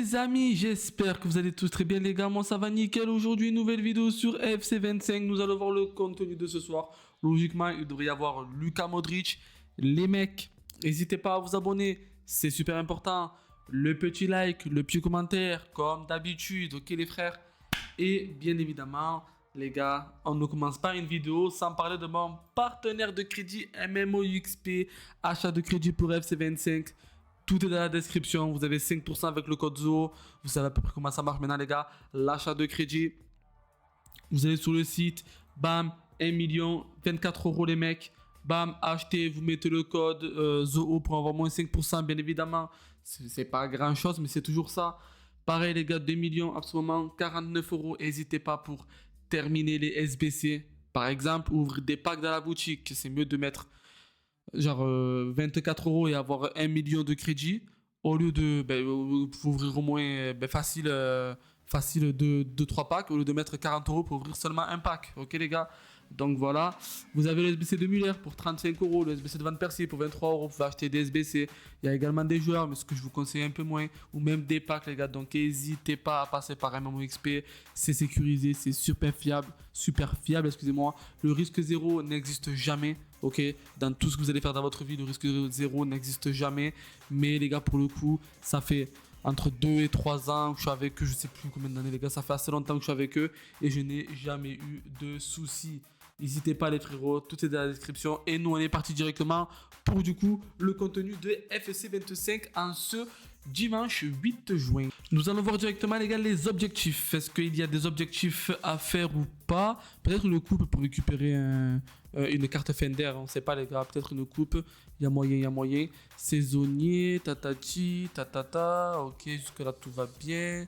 les amis, j'espère que vous allez tous très bien les gars, moi ça va nickel. Aujourd'hui nouvelle vidéo sur FC25, nous allons voir le contenu de ce soir. Logiquement il devrait y avoir Luka Modric. Les mecs, n'hésitez pas à vous abonner, c'est super important. Le petit like, le petit commentaire, comme d'habitude, ok les frères. Et bien évidemment les gars, on ne commence pas une vidéo sans parler de mon partenaire de crédit MMOXP, achat de crédit pour FC25. Tout est dans la description, vous avez 5% avec le code ZOO. Vous savez à peu près comment ça marche maintenant les gars. L'achat de crédit, vous allez sur le site, bam, 1 million, 24 € les mecs. Bam, achetez, vous mettez le code ZOO pour avoir moins 5%, bien évidemment. C'est pas grand chose, mais c'est toujours ça. Pareil les gars, 2 millions en ce moment, 49 €. N'hésitez pas pour terminer les SBC. Par exemple, ouvrir des packs dans la boutique. C'est mieux de mettre genre 24 € et avoir 1 million de crédit au lieu de ouvrir au moins facile 2-3 packs au lieu de mettre 40 € pour ouvrir seulement un pack. Ok les gars, donc voilà, vous avez le SBC de Muller pour 35 €, le SBC de Van Persie pour 23 €. Vous pouvez acheter des SBC. Il y a également des joueurs, mais ce que je vous conseille un peu moins, ou même des packs les gars. Donc n'hésitez pas à passer par MMOXP, c'est sécurisé, c'est super fiable, excusez-moi. Le risque zéro n'existe jamais. Ok, dans tout ce que vous allez faire dans votre vie, le risque zéro n'existe jamais. Mais les gars, pour le coup, ça fait entre 2 et 3 ans que je suis avec eux. Je sais plus combien d'années les gars, ça fait assez longtemps que je suis avec eux. Et je n'ai jamais eu de soucis. N'hésitez pas les frérots, tout est dans la description. Et nous, on est parti directement pour du coup le contenu de FC25 en ce dimanche 8 juin. Nous allons voir directement les gars les objectifs. Est-ce qu'il y a des objectifs à faire ou pas? Peut-être une coupe pour récupérer une carte Fender, on ne sait pas les gars. Peut-être une coupe, il y a moyen. Saisonnier, tatati, tatata. Ok, jusque là tout va bien.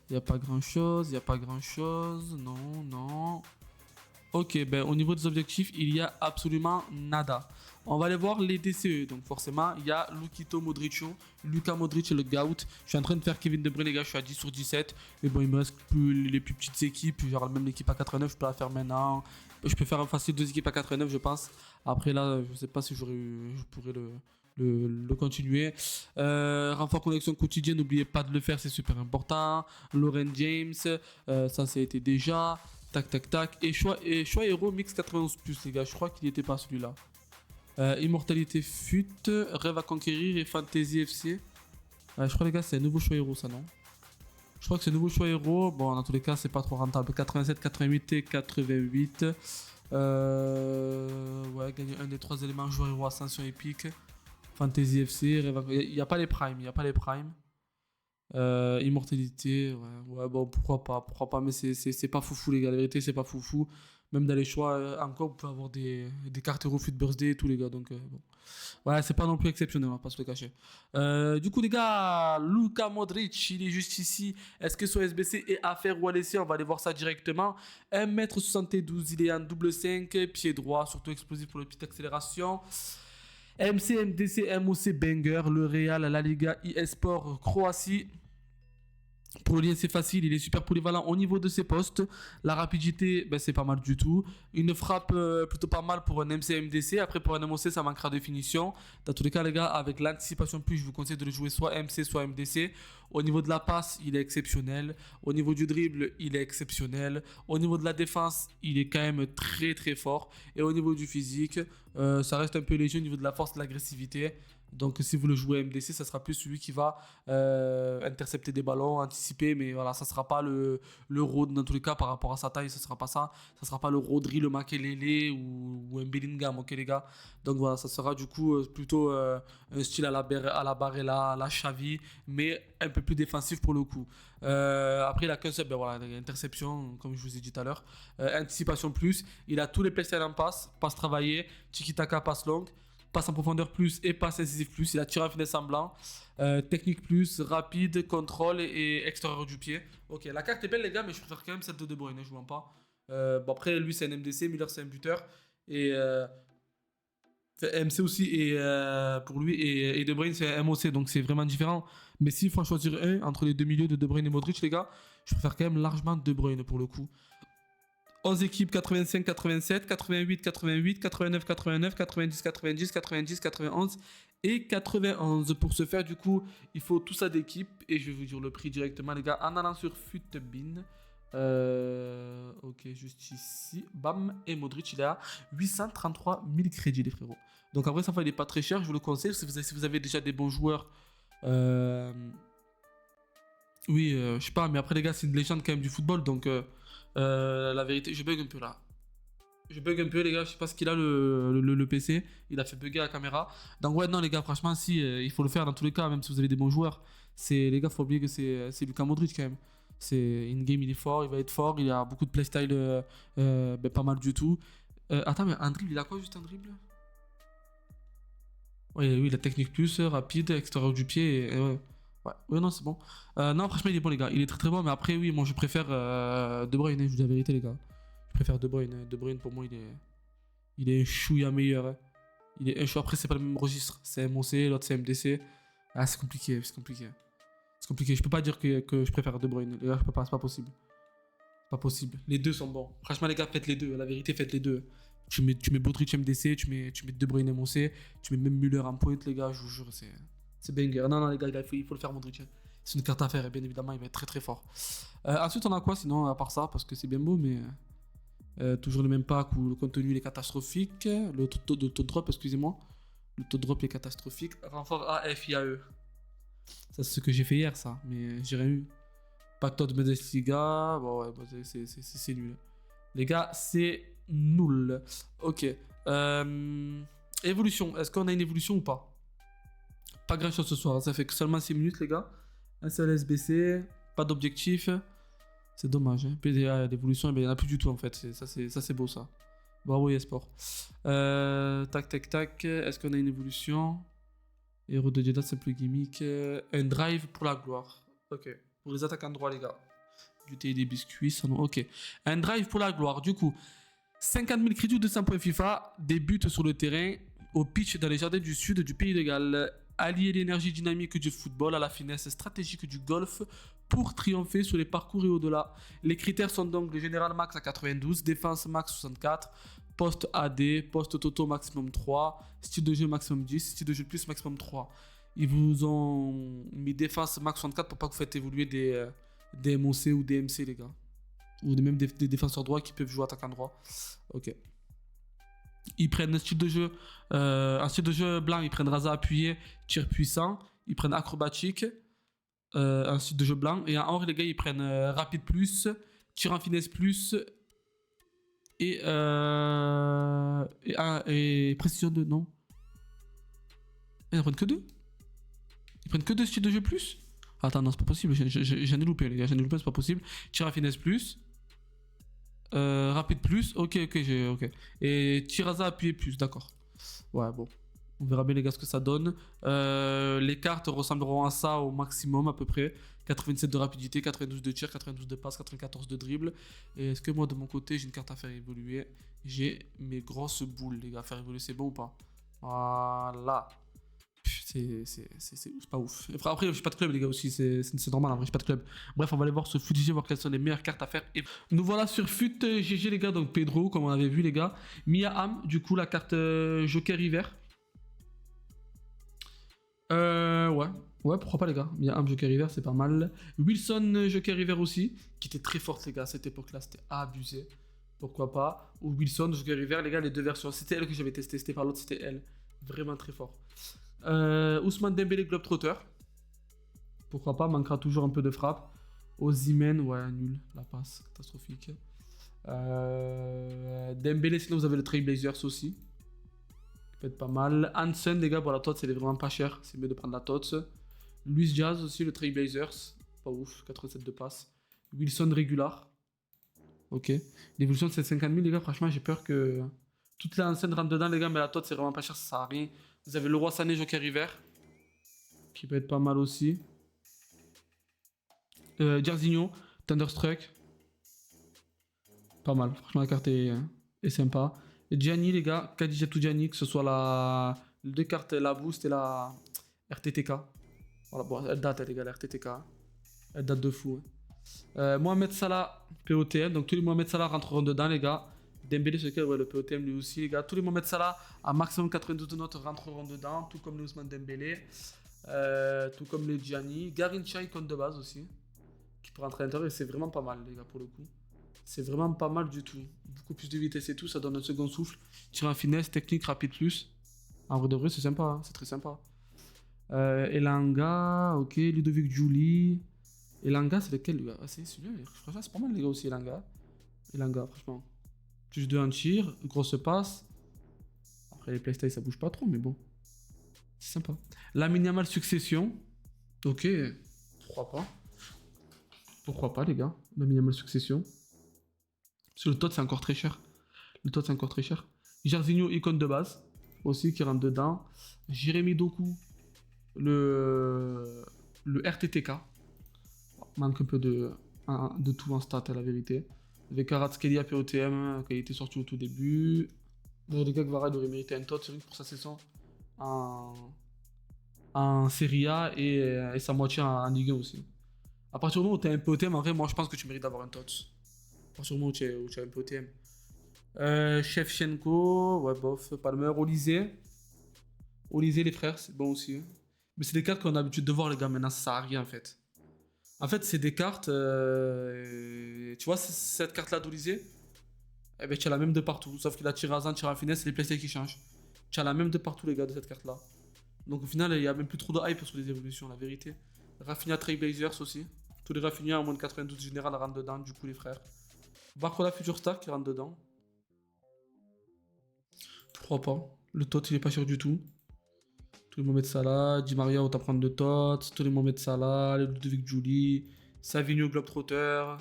Il n'y a pas grand chose, non. Ok, au niveau des objectifs, il y a absolument nada. On va aller voir les DCE. Donc forcément, il y a Luka Modric et le GOAT. Je suis en train de faire Kevin De Bruyne, les gars. Je suis à 10 sur 17. Mais bon, il me reste plus les plus petites équipes. Genre même l'équipe à 89, je peux la faire maintenant. Je peux faire un facile 2 équipes à 89, je pense. Après là, je sais pas si je pourrais le continuer. Renfort connexion quotidienne, n'oubliez pas de le faire, c'est super important. Lauren James, ça été déjà. Tac. Et choix héros mix 91+, les gars. Je crois qu'il n'y était pas celui-là. Immortalité FUT, Rêve à conquérir et Fantasy FC. Je crois, les gars, c'est un nouveau choix héros, ça, non? Je crois que c'est un nouveau choix héros. Bon, dans tous les cas, c'est pas trop rentable. 87, 88 et 88. Ouais, gagner un des 3 éléments. Joueur héros ascension épique. Fantasy FC. Il n'y a pas les primes. Immortalité, ouais, bon, pourquoi pas, mais c'est pas foufou, les gars, la vérité, c'est pas foufou. Même dans les choix, encore, vous pouvez avoir des cartes Hero Fut Birthday et tout, les gars, donc bon. Ouais, c'est pas non plus exceptionnel, on va pas se le cacher. Du coup, les gars, Luka Modric, il est juste ici. Est-ce que son SBC est à faire ou à laisser? On va aller voir ça directement. 1m72, il est en double 5, pied droit, surtout explosif pour le petite accélération. MC, MDC, MOC, Banger, le Real, la Liga, eSport, Croatie. Pour le lien, c'est facile, il est super polyvalent au niveau de ses postes. La rapidité, c'est pas mal du tout. Une frappe plutôt pas mal pour un MC MDC. Après, pour un MOC, ça manquera de finition. Dans tous les cas, les gars, avec l'anticipation plus, je vous conseille de le jouer soit MC, soit MDC. Au niveau de la passe, il est exceptionnel. Au niveau du dribble, il est exceptionnel. Au niveau de la défense, il est quand même très très fort. Et au niveau du physique, ça reste un peu léger au niveau de la force, de l'agressivité. Donc si vous le jouez MDC, ça sera plus celui qui va intercepter des ballons, anticiper, mais voilà, ça sera pas le Rodri dans tous les cas par rapport à sa taille, ça sera pas ça. Ça sera pas le Rodri, le Makelele ou un Bellingham, ok les gars. Donc voilà, ça sera du coup plutôt un style à la Barella, à la Xavi, mais un peu plus défensif pour le coup. Après il a qu'un seul, interception, comme je vous ai dit tout à l'heure. Anticipation plus, il a tous les playstyles en passe travaillée, tiki-taka, passe longue. Passe en profondeur plus et passe incisive plus. Il a tiré en finesse en blanc. Technique plus, rapide, contrôle et extérieur du pied. Ok, la carte est belle les gars, mais je préfère quand même celle de De Bruyne, je vous mens pas. Bon après, lui c'est un MDC, Müller c'est un buteur. Et MC aussi, et pour lui, et De Bruyne c'est un MOC, donc c'est vraiment différent. Mais s'il faut en choisir un entre les deux milieux de Bruyne et Modric, les gars, je préfère quand même largement De Bruyne pour le coup. 11 équipes, 85, 87, 88, 88, 89, 89, 90, 90, 90, 91 et 91. Pour ce faire, du coup, il faut tout ça d'équipe. Et je vais vous dire le prix directement, les gars, en allant sur Futbin. Ok, juste ici. Bam. Et Modric, il est à 833 000 crédits, les frérots. Donc après, ça va, il est pas très cher. Je vous le conseille. Si vous avez déjà des bons joueurs. Oui, je sais pas. Mais après, les gars, c'est une légende quand même du football. Donc, la vérité, je bug un peu là. Je bug un peu, les gars. Je sais pas ce qu'il a le PC. Il a fait bugger la caméra. Donc, ouais, non, les gars, franchement, si, il faut le faire dans tous les cas, même si vous avez des bons joueurs. Les gars, faut oublier que c'est Luka Modric quand même. In-game, il est fort, il va être fort. Il a beaucoup de playstyle, pas mal du tout. Attends, mais un dribble, il a quoi juste un dribble? Ouais, oui, la technique plus, rapide, extérieur du pied. Ouais. Ouais, non, c'est bon. Non, franchement, il est bon, les gars. Il est très très bon, mais après, oui, moi je préfère De Bruyne, je vous dis la vérité, les gars. Je préfère De Bruyne. De Bruyne, pour moi, il est un chouïa meilleur. Hein. Il est un chou. Après, c'est pas le même registre. C'est MOC, l'autre c'est MDC. Ah, c'est compliqué, c'est compliqué. C'est compliqué. Je peux pas dire que je préfère De Bruyne. Les gars, je peux pas, c'est pas possible. Pas possible. Les deux sont bons. Franchement, les gars, faites les deux. La vérité, faites les deux. Tu mets Modric MDC, tu mets De Bruyne MOC, tu mets même Müller en point, les gars, je vous jure, c'est banger. Non, non, les gars, il faut le faire, Modric. C'est une carte à faire, et bien évidemment, il va être très très fort. Ensuite, on a quoi sinon, à part ça, parce que c'est bien beau, mais toujours le même pack où le contenu il est catastrophique. Le taux de drop, excusez-moi. Le taux de drop est catastrophique. Renfort AFIAE. Ça, c'est ce que j'ai fait hier, ça, mais j'ai rien eu. Pacto de Bundesliga, bon, ouais, bon, c'est nul. Les gars, c'est nul. Ok. Évolution. Est-ce qu'on a une évolution ou pas? Pas grand chose ce soir. Ça fait que seulement 6 minutes, les gars. Un seul SBC. Pas d'objectif. C'est dommage. Hein. PDA, l'évolution, il n'y en a plus du tout en fait. Ça, c'est beau ça. Bravo, eSport. Tac, tac, tac. Est-ce qu'on a une évolution? Héros de Jeddah, c'est plus gimmick. Un drive pour la gloire. Ok. Pour les attaquants droits, les gars. Du thé et des biscuits, ça non. Ok. Un drive pour la gloire. Du coup, 50 000 crédits ou 200 points FIFA, des buts sur le terrain, au pitch dans les jardins du sud du pays de Galles. Allier l'énergie dynamique du football à la finesse stratégique du golf pour triompher sur les parcours et au-delà. Les critères sont donc le général max à 92, défense max 64, poste AD, poste toto maximum 3, style de jeu maximum 10, style de jeu plus maximum 3. Ils vous ont mis défense max 64 pour pas que vous faites évoluer des MOC ou des MC, les gars. Ou même des défenseurs droits qui peuvent jouer attaquant droit. Ok. Ils prennent un style de jeu blanc, ils prennent rasa appuyé, tir puissant. Ils prennent acrobatique, un style de jeu blanc. Et en or, les gars, ils prennent rapide plus, tir en finesse plus et précision de non. Ils en prennent que deux. Ils prennent que deux styles de jeu plus. Attends, non, c'est pas possible. J'en ai loupé, les gars. J'en ai loupé, c'est pas possible. Tir en finesse plus. Rapide plus, ok. Et Tiraza appuyé plus, d'accord. Ouais, bon. On verra bien, les gars, ce que ça donne. Les cartes ressembleront à ça au maximum, à peu près. 87 de rapidité, 92 de tir, 92 de passe, 94 de dribble. Et est-ce que moi, de mon côté, j'ai une carte à faire évoluer? J'ai mes grosses boules, les gars. Faire évoluer, c'est bon ou pas? Voilà. C'est pas ouf. Après, j'ai pas de club, les gars, aussi. C'est normal, en vrai, j'ai pas de club. Bref, on va aller voir ce FUTGG, voir quelles sont les meilleures cartes à faire. Et nous voilà sur FUTGG, les gars. Donc, Pedro, comme on avait vu, les gars. Mia Hamm, du coup, la carte Joker Hiver. Ouais. Ouais, pourquoi pas, les gars. Mia Hamm, Joker Hiver, c'est pas mal. Wilson, Joker Hiver aussi, qui était très forte, les gars, à cette époque-là. C'était abusé. Pourquoi pas. Ou Wilson, Joker Hiver, les gars, les deux versions. C'était elle que j'avais testé. C'était par l'autre, c'était elle. Vraiment très fort. Ousmane Dembélé Globetrotter. Pourquoi pas, manquera toujours un peu de frappe. Osimhen, ouais, nul, la passe, catastrophique. Dembélé, sinon vous avez le Trailblazers aussi. Ça peut être pas mal. Hansen, les gars, bon, la TOTS, elle est vraiment pas chère. C'est mieux de prendre la TOTS. Luis Diaz aussi, le Trailblazers. Pas ouf, 87 de passe. Wilson Regular. Ok. L'évolution de 50 000, les gars, franchement, j'ai peur que toutes les Hansen rentrent dedans, les gars, mais la TOTS, c'est vraiment pas cher, ça sert à rien. Vous avez le Roi Sané Joker Hiver, qui peut être pas mal aussi. Jarzinho, Thunderstruck. Pas mal, franchement la carte est sympa. Et Gianni, les gars, Kadija Gianni, que ce soit les deux cartes, la Boost et la RTTK. Voilà, bon, elle date, les gars, la RTTK. Elle date de fou. Hein. Mohamed Salah, POTM. Donc tous les Mohamed Salah rentreront dedans, les gars. Dembélé, c'est lequel? Ouais, le POTM lui aussi, les gars. Tous les Mohamed Salah à maximum 92 de notes rentreront dedans, tout comme les Ousmane Dembélé, tout comme les Gianni. Garrincha, icône de base aussi, qui peut rentrer à l'intérieur et c'est vraiment pas mal, les gars, pour le coup. C'est vraiment pas mal du tout. Beaucoup plus de vitesse et tout, ça donne un second souffle. Tir en finesse, technique, rapide plus. En vrai de vrai, c'est sympa, hein, c'est très sympa. Elanga, ok, Ludovic Giuli. Elanga, c'est lequel, les gars? Ah, c'est celui-là, franchement, c'est pas mal, les gars, aussi, Elanga. Elanga, franchement. Plus 2 en tir, grosse passe. Après, les playstyles, ça bouge pas trop, mais bon. C'est sympa. Lamine Yamal Succession. Ok, pourquoi pas? Pourquoi pas, les gars? Lamine Yamal Succession. Parce que le tot, c'est encore très cher. Le tot, c'est encore très cher. Jarzinho, icône de base. Aussi, qui rentre dedans. Jérémy Doku. Le RTTK. Manque un peu de tout en stats, à la vérité. Avec Kvaratskhelia POTM, qui a été sorti au tout début. Les gars, Kvara aurait mérité un tot, c'est vrai, pour sa saison en Serie A et sa moitié en Ligue 1 aussi. À partir du moment où tu as un POTM, en vrai, moi je pense que tu mérites d'avoir un tot. À partir du moment où tu as un POTM. Shevchenko, ouais, bof, Palmer, Olysée. Olysée, les frères, c'est bon aussi. Mais c'est des cartes qu'on a l'habitude de voir, les gars, maintenant ça sert à rien en fait. En fait, c'est des cartes. Tu vois, cette carte-là d'Olysée, eh ben, tu as la même de partout. Sauf qu'il a tiré à Zan, tiré à finesse, c'est les playstyles qui changent. Tu as la même de partout, les gars, de cette carte-là. Donc au final, il n'y a même plus trop de hype sur les évolutions, la vérité. Rafinha Trailblazers aussi. Tous les Rafinha en moins de 92 général rentrent dedans, du coup, les frères. Barcola Future Star qui rentre dedans. Pourquoi pas? Le tot, il est pas sûr du tout. Tous les Mohamed Salah, Di Maria, autant prendre de tots. Tous les Mohamed Salah, les Ludovic Giuli, Savigno Globetrotter.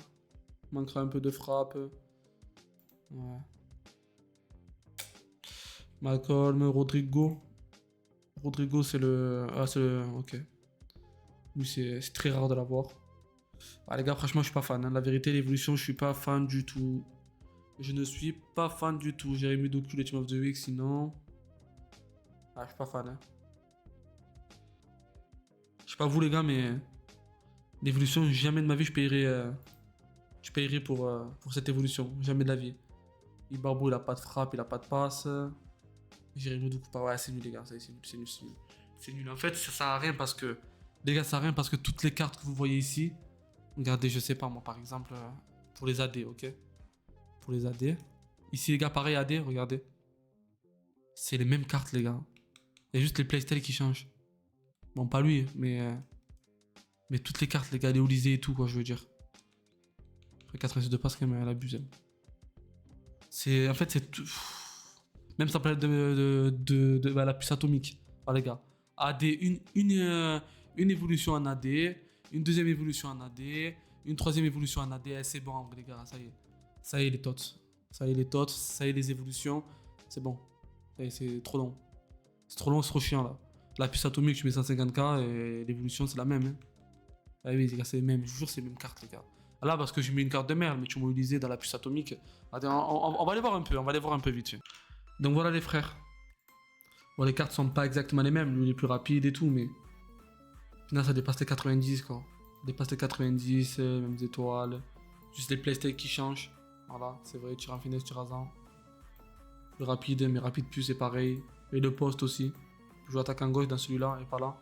Manquera un peu de frappe. Ouais. Malcolm, Rodrigo. Rodrigo, c'est le. Ah, c'est le. Ok. Lui, c'est très rare de l'avoir. Ah, les gars, franchement, je suis pas fan. Hein. La vérité, l'évolution, je suis pas fan du tout. Je ne suis pas fan du tout. Jérémy Doku, les Team of the Week, sinon. Ah, je suis pas fan. Hein. Je sais pas vous, les gars, mais. L'évolution, jamais de ma vie, je payerais pour cette évolution. Jamais de la vie. Ibarbo, il a pas de frappe, il a pas de passe. Jérémy Doku, pas. Ouais, c'est nul, les gars. C'est nul, c'est nul, c'est nul. C'est nul. En fait, ça sert à rien parce que. Les gars, ça sert à rien parce que toutes les cartes que vous voyez ici. Regardez, je sais pas, moi, par exemple, pour les AD, ok? Pour les AD. Ici, les gars, pareil, AD, regardez. C'est les mêmes cartes, les gars. Il y a juste les playstyles qui changent. Bon, pas lui, mais toutes les cartes, les gars, les Olysée et tout, quoi, je veux dire. Après 86 de passe, quand même, elle abuse. C'est. En fait, c'est tout. Même ça peut être de la puce atomique. Ah, les gars. AD, une évolution en AD, une deuxième évolution en AD, une troisième évolution en AD. C'est bon, les gars, ça y est. Ça y est, les tots. Ça y est, les tots. Ça y est, les évolutions. C'est bon. Ça y est, c'est trop long. C'est trop long, c'est trop chiant, là. La puce atomique, tu mets 150k et l'évolution, c'est la même. Hein. Ah oui, les gars, c'est les mêmes. Je vous jure, c'est les mêmes cartes, les gars. Là, parce que j'ai mis une carte de merde, mais tu m'as utilisé dans la puce atomique. Attends, on va aller voir un peu. On va aller voir un peu vite fait. Donc voilà, les frères. Bon, les cartes sont pas exactement les mêmes. Lui, il est plus rapide et tout, mais. Finalement, ça dépasse les 90, quoi. Ça dépasse les 90, même des étoiles. Juste les playstyles qui changent. Voilà, c'est vrai, tir en finesse, tir à zan. Le rapide, mais rapide plus, c'est pareil. Et le poste aussi. Je joue attaquant gauche dans celui-là et pas là.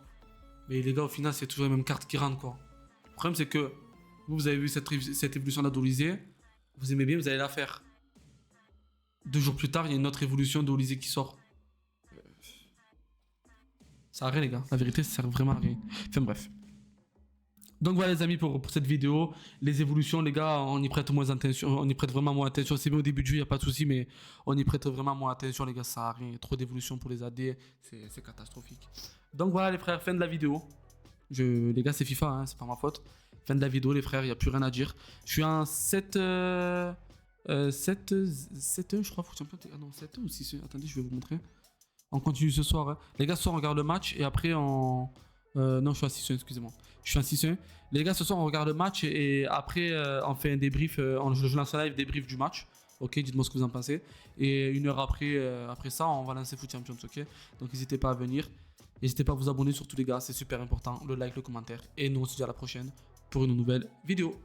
Mais les gars, au final, c'est toujours les mêmes cartes qui rentrent, quoi. Le problème, c'est que vous avez vu cette évolution d'Olysée. Vous aimez bien, vous allez la faire. 2 jours plus tard, il y a une autre évolution d'Olysée qui sort. Ça sert à rien, les gars. La vérité, ça sert vraiment à rien. Enfin, bref. Donc voilà les amis pour cette vidéo, les évolutions les gars, on y prête moins attention, on y prête vraiment moins attention, c'est bien au début du jeu, y a pas de souci mais on y prête vraiment moins attention les gars, ça sert à rien, il y a trop d'évolutions pour les AD, c'est catastrophique. Donc voilà les frères, fin de la vidéo. Les gars c'est FIFA, hein, c'est pas ma faute. Fin de la vidéo les frères, il n'y a plus rien à dire. Je suis en 7-1 je crois, ah non 7-1 ou 6-1, attendez je vais vous montrer. On continue ce soir, hein. Les gars ce soir on regarde le match et après on... non, je suis à 6-1, excusez-moi. Je suis à 6-1. Les gars, ce soir, on regarde le match et après, on fait un débrief. Je lance un live débrief du match. Ok, dites-moi ce que vous en pensez. Et une heure après ça, on va lancer Foot Champions. Ok, donc n'hésitez pas à venir. N'hésitez pas à vous abonner surtout, les gars. C'est super important. Le like, le commentaire. Et nous, on se dit à la prochaine pour une nouvelle vidéo.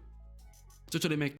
Ciao, ciao les mecs.